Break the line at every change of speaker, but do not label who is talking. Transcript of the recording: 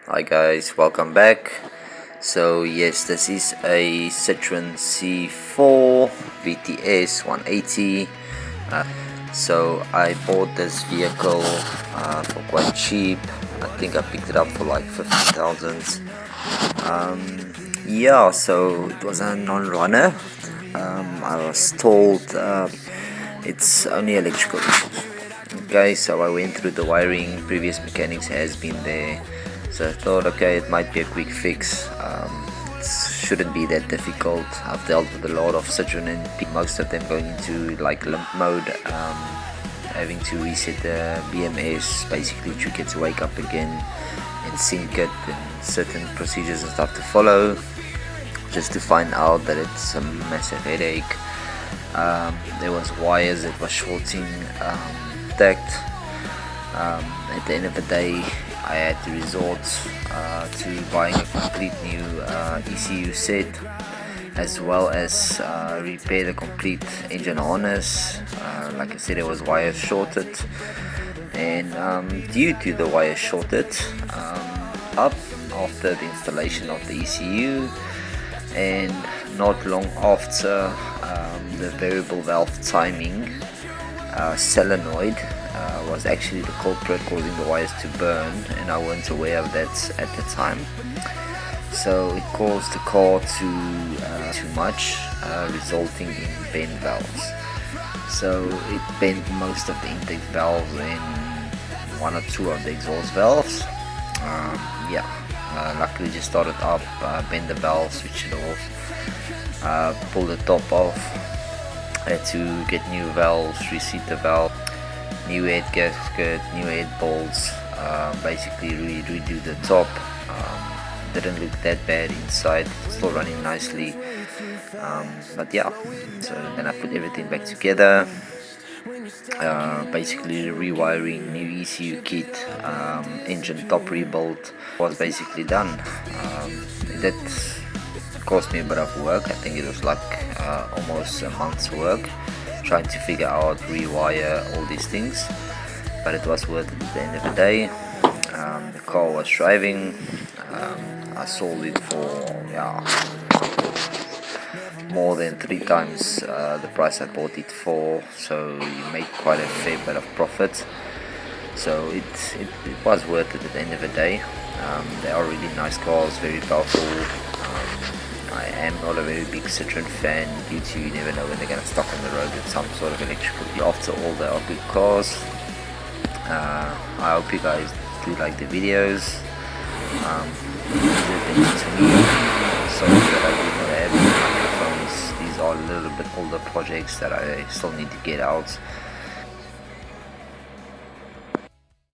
Hi guys, welcome back. So yes, this is a Citroen C4 VTS 180. So I bought this vehicle for quite cheap. I think I picked it up for like 15,000. Yeah, so it was a non-runner. I was told it's only electrical issues. Okay, so I went through the wiring. Previous mechanics has been there, so I thought, okay, it might be a quick fix. It shouldn't be that difficult. I've dealt with a lot of Citroen and most of them going into like limp mode, having to reset the BMS basically to get to wake up again and sync it, and certain procedures and stuff to follow, just to find out that it's a massive headache. There was wires that were shorting, tagged. At the end of the day, I had to resort to buying a complete new ECU set, as well as repair the complete engine harness. Like I said, there was wires shorted, and due to the wires shorted, up after the installation of the ECU, and not long after, the variable valve timing solenoid was actually the culprit causing the wires to burn, and I wasn't aware of that at the time. So it caused the car to too much, resulting in bent valves. So it bent most of the intake valves and one or two of the exhaust valves. Luckily just started up, bend the valve, switch it off, pull the top off. Had to get new valves, reseat the valve, new head gasket, new head bolts, basically redo the top. Didn't look that bad inside, still running nicely, but yeah, so then I put everything back together, basically rewiring, new ECU kit, engine top rebuild was basically done. That cost me a bit of work. I think it was like almost a month's work trying to figure out, rewire all these things, but it was worth it at the end of the day. The car was driving. I sold it for more than 3 times the price I bought it for, so you made quite a fair bit of profit. So it was worth it at the end of the day. They are really nice cars, very powerful. I am not a very big Citroen fan due to you never know when they're going to stop on the road with some sort of electrical. After all, they are good cars. I hope you guys do like the videos. To me, sorry that I do not have any microphones. These are a little bit older projects that I still need to get out.